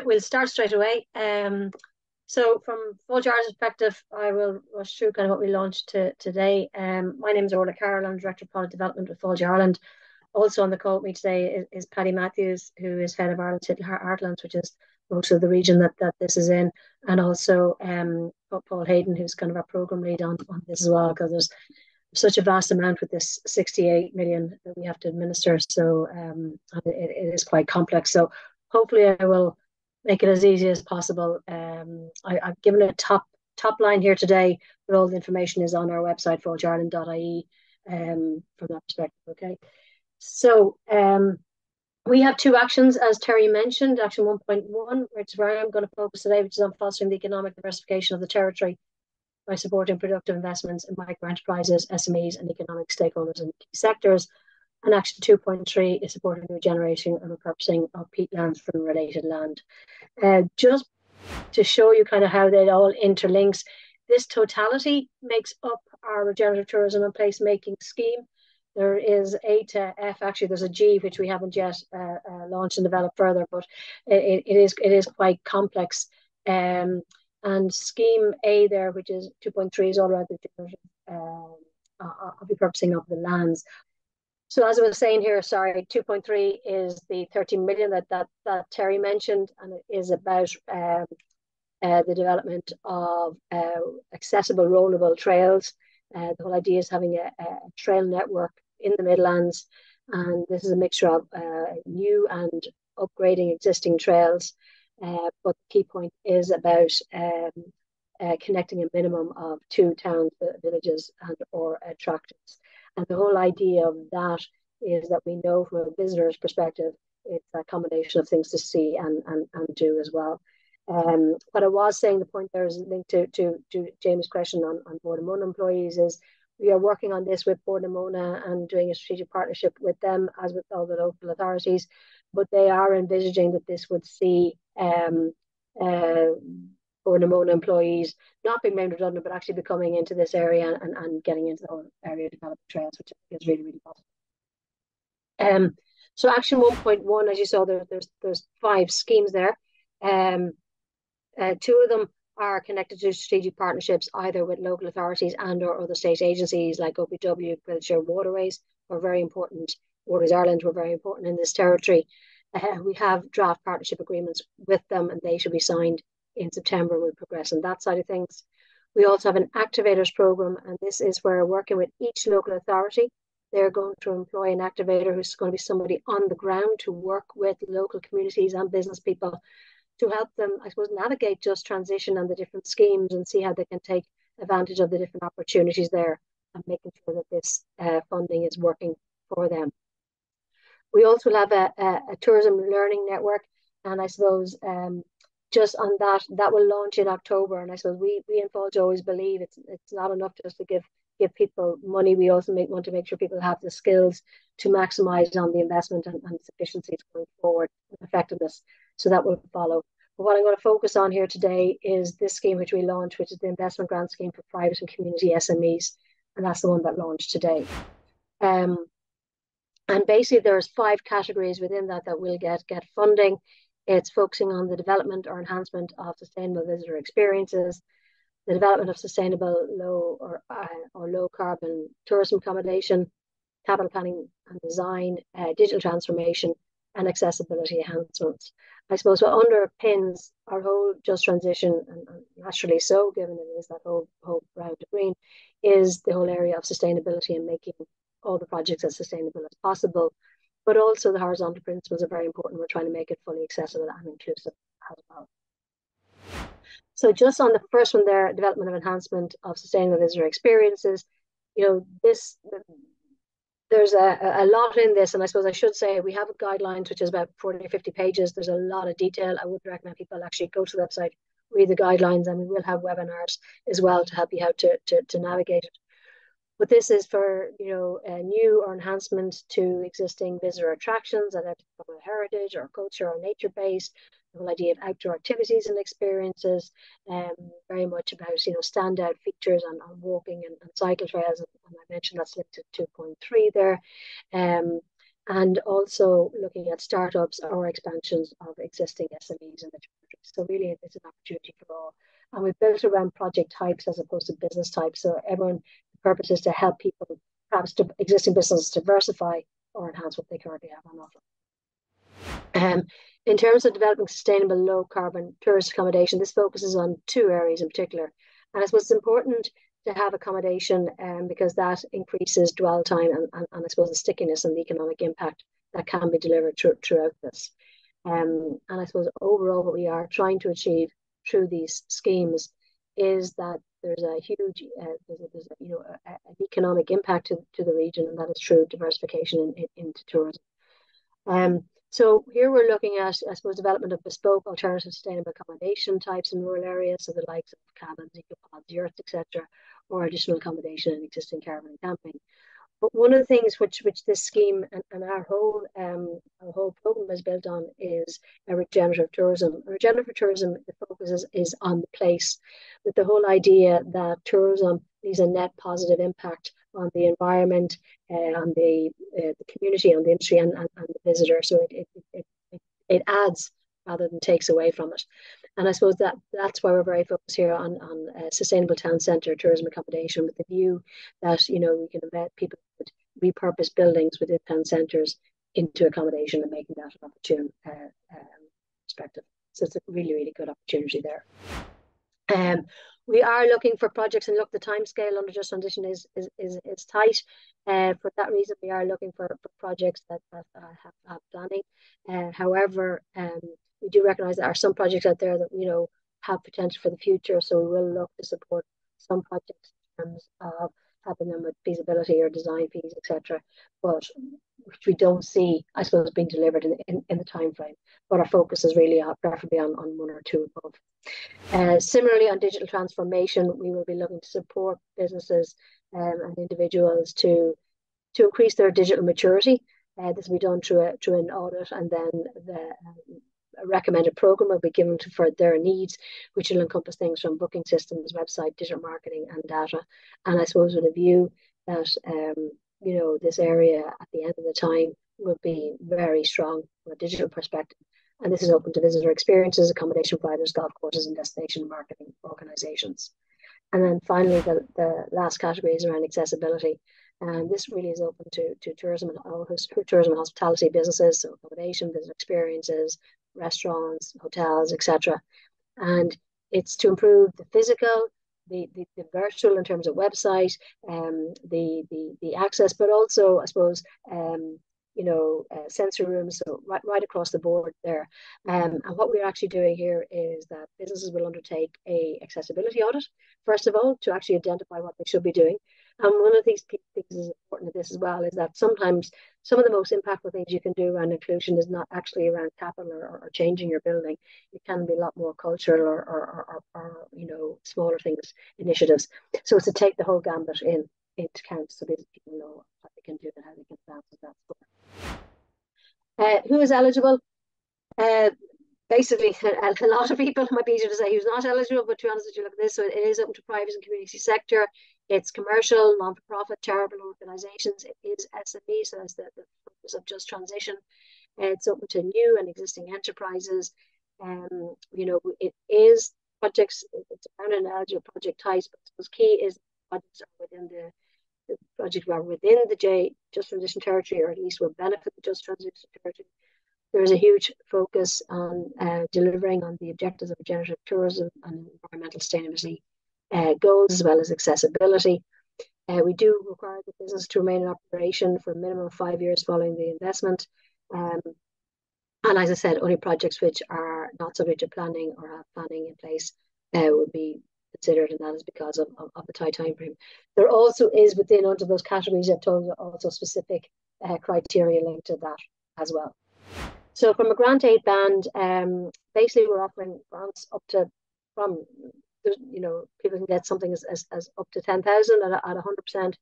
We'll start straight away. So from Fulge Ireland's perspective, I will rush through kind of what we launched today. My name is Orla Carol. I'm Director of Product Development with Fulge Ireland. Also on the call with me today is Paddy Matthews, who is head of Ireland's Little Heartlands, which is most of the region that this is in, and also Paul Hayden, who's kind of our programme lead on this as well, because there's such a vast amount with this 68 million that we have to administer. So it is quite complex. So hopefully I will make it as easy as possible. I've given a top line here today, but all the information is on our website, fulgeireland.ie, from that perspective. Okay. So we have two actions, as Terry mentioned. Action 1.1, which is where I'm going to focus today, which is on fostering the economic diversification of the territory by supporting productive investments in micro enterprises, SMEs, and economic stakeholders in key sectors. And action 2.3 is supporting the regeneration and repurposing of peatlands from related land. Just to show you kind of how they all interlinks, this totality makes up our regenerative tourism and placemaking scheme. There is A to F, actually there's a G, which we haven't yet launched and developed further, but it is quite complex. And scheme A there, which is 2.3, is all around the repurposing of the lands. So as I was saying here, 2.3 is the 13 million that Terry mentioned, and it is about the development of accessible rollable trails. The whole idea is having a trail network in the Midlands, and this is a mixture of new and upgrading existing trails. But the key point is about connecting a minimum of 2 towns, villages, and or attractions. And the whole idea of that is that we know from a visitor's perspective, it's a combination of things to see and do as well. What I was saying, the point there is linked to James' question on Board of Mona employees, is we are working on this with Board of Mona and doing a strategic partnership with them, as with all the local authorities, but they are envisaging that this would see Board of Mona employees not being made redundant, but actually becoming into this area and getting into the whole area of developing trails, which I think is really, really positive. So action 1.1, as you saw, there's 5 schemes there. 2 of them are connected to strategic partnerships, either with local authorities and or other state agencies like OPW, Kildare Waterways, are very important. Waterways Ireland were very important in this territory. We have draft partnership agreements with them, and they should be signed in September. We'll progress on that side of things. We also have an activators program, and this is where working with each local authority, they're going to employ an activator who's going to be somebody on the ground to work with local communities and business people to help them, I suppose, navigate just transition and the different schemes and see how they can take advantage of the different opportunities there and making sure that this funding is working for them. We also have a tourism learning network, and I suppose just on that will launch in October. And I suppose we in Fulge always believe it's not enough just to give people money. We also want to make sure people have the skills to maximise on the investment and efficiencies going forward and effectiveness. So that will follow. But what I'm going to focus on here today is this scheme which we launched, which is the investment grant scheme for private and community SMEs, and that's the one that launched today. And basically there's 5 categories within that will get funding. It's focusing on the development or enhancement of sustainable visitor experiences, the development of sustainable low or low carbon tourism accommodation, capital planning and design, digital transformation, and accessibility enhancements. I suppose what underpins our whole just transition, and naturally so, given it is that whole brown to green, is the whole area of sustainability and making all the projects as sustainable as possible. But also the horizontal principles are very important. We're trying to make it fully accessible and inclusive as well. So just on the first one there, development of enhancement of sustainable visitor experiences, there's a lot in this, and I suppose I should say we have a guidelines which is about 40 or 50 pages. There's a lot of detail. I would recommend people actually go to the website, read the guidelines, and we will have webinars as well to help you how to navigate it. But this is for a new or enhancement to existing visitor attractions that have from a heritage or culture or nature based. The whole idea of outdoor activities and experiences, very much about standout features on walking and cycle trails, and I mentioned that's linked to 2.3 there, and and also looking at startups or expansions of existing SMEs in the territory. So really, it's an opportunity for all. And we've built around project types as opposed to business types. So everyone, the purpose is to help people, perhaps to existing businesses, diversify or enhance what they currently have on offer. In terms of developing sustainable low carbon tourist accommodation, this focuses on two areas in particular. And I suppose it's important to have accommodation because that increases dwell time and I suppose the stickiness and the economic impact that can be delivered throughout this. And I suppose overall what we are trying to achieve through these schemes is that there's a huge an economic impact to the region, and that is through diversification into tourism. So here we're looking at, I suppose, development of bespoke alternative sustainable accommodation types in rural areas, so the likes of cabins, ecopods, yurts, etc., or additional accommodation in existing caravan and camping. But one of the things which this scheme and our whole program is built on is a regenerative tourism. Regenerative tourism, the focus is on the place, with the whole idea that tourism leaves a net positive impact on the environment, on the community, on the industry, and the visitor. So it adds rather than takes away from it. And I suppose that's why we're very focused here on sustainable town centre tourism accommodation, with the view that we can invite people with repurposed buildings within town centres into accommodation and making that an opportune perspective. So it's a really, really good opportunity there. We are looking for projects, and look, the timescale under Just Transition is tight. For that reason, we are looking for projects that have planning. However, we do recognise there are some projects out there that have potential for the future. So we will look to support some projects in terms of helping them with feasibility or design fees, etc. But which we don't see, I suppose, being delivered in the time frame. But our focus is really preferably on one or two above. Similarly, on digital transformation, we will be looking to support businesses and individuals to increase their digital maturity. This will be done through an audit, and then a recommended program will be given for their needs, which will encompass things from booking systems, website, digital marketing, and data. And I suppose with a view that this area at the end of the time will be very strong from a digital perspective. And this is open to visitor experiences, accommodation providers, golf courses, and destination marketing organisations. And then finally, the last category is around accessibility. And this really is open to tourism and hospitality businesses, so accommodation, visitor experiences, restaurants, hotels, etc. And it's to improve the physical, the virtual in terms of website, the access, but also, I suppose, sensory rooms, so right across the board there. And what we're actually doing here is that businesses will undertake a accessibility audit, first of all, to actually identify what they should be doing. And one of these things is important to this as well, is that sometimes some of the most impactful things you can do around inclusion is not actually around capital or changing your building. It can be a lot more cultural or smaller things, initiatives. So it's to take the whole gambit into account, so that people know what they can do and how they can advance that. Who is eligible? Basically, a lot of people, it might be easier to say who's not eligible, but to be honest with you, look at this, so it is open to private and community sector. It's commercial, non-for-profit, charitable organisations. It is SME, so that's the focus of Just Transition. It's open to new and existing enterprises. It is projects, it's around an eligible project types, but what's key is projects are within the project are within the Just Transition Territory, or at least will benefit the Just Transition Territory. There is a huge focus on delivering on the objectives of regenerative tourism and environmental sustainability goals, as well as accessibility. We do require the business to remain in operation for a minimum of 5 years following the investment. And as I said, only projects which are not subject to planning or have planning in place would be considered, and that is because of the tight time frame. There also is within under those categories I've told you also specific criteria linked to that as well. So from a grant aid band, basically we're offering grants up to people can get something as up to 10,000 at 100%.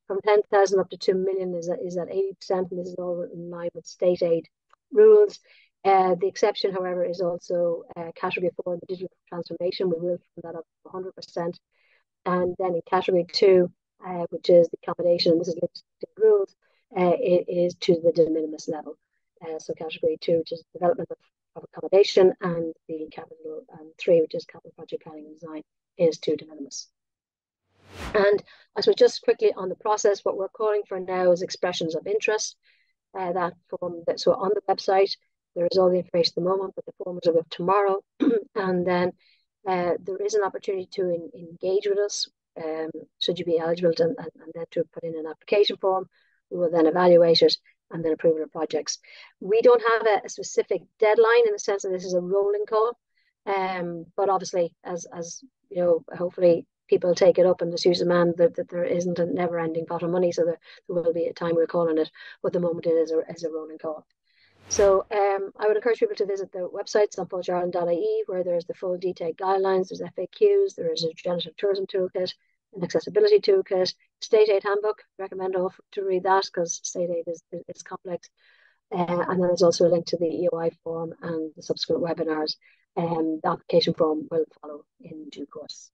From 10,000 up to 2 million is at 80%, and this is all in line with state aid rules. The exception, however, is also category 4, the digital transformation. We will fund that up to 100%. And then in category 2, which is the accommodation, and this is linked to rules, it is to the de minimis level. So category 2, which is development of accommodation, and the capital 3, which is capital project planning and design, is to de minimis. And I suppose just quickly on the process, what we're calling for now is expressions of interest. That form, so on the website, there is all the information at the moment, but the form is up tomorrow. And then there is an opportunity to engage with us, should you be eligible, and then to put in an application form. We will then evaluate it and then approve of projects. We don't have a specific deadline in the sense that this is a rolling call. But obviously, as you know, hopefully people take it up and just use the man that there isn't a never-ending pot of money. So there will be a time we're calling it, but at the moment it is a rolling call. So I would encourage people to visit the website, stopwatchireland.ie, where there's the full detailed guidelines, there's FAQs, there is a regenerative tourism toolkit, an accessibility toolkit, state aid handbook. I recommend all to read that because state aid is complex. And then there's also a link to the EOI form and the subsequent webinars. The application form will follow in due course.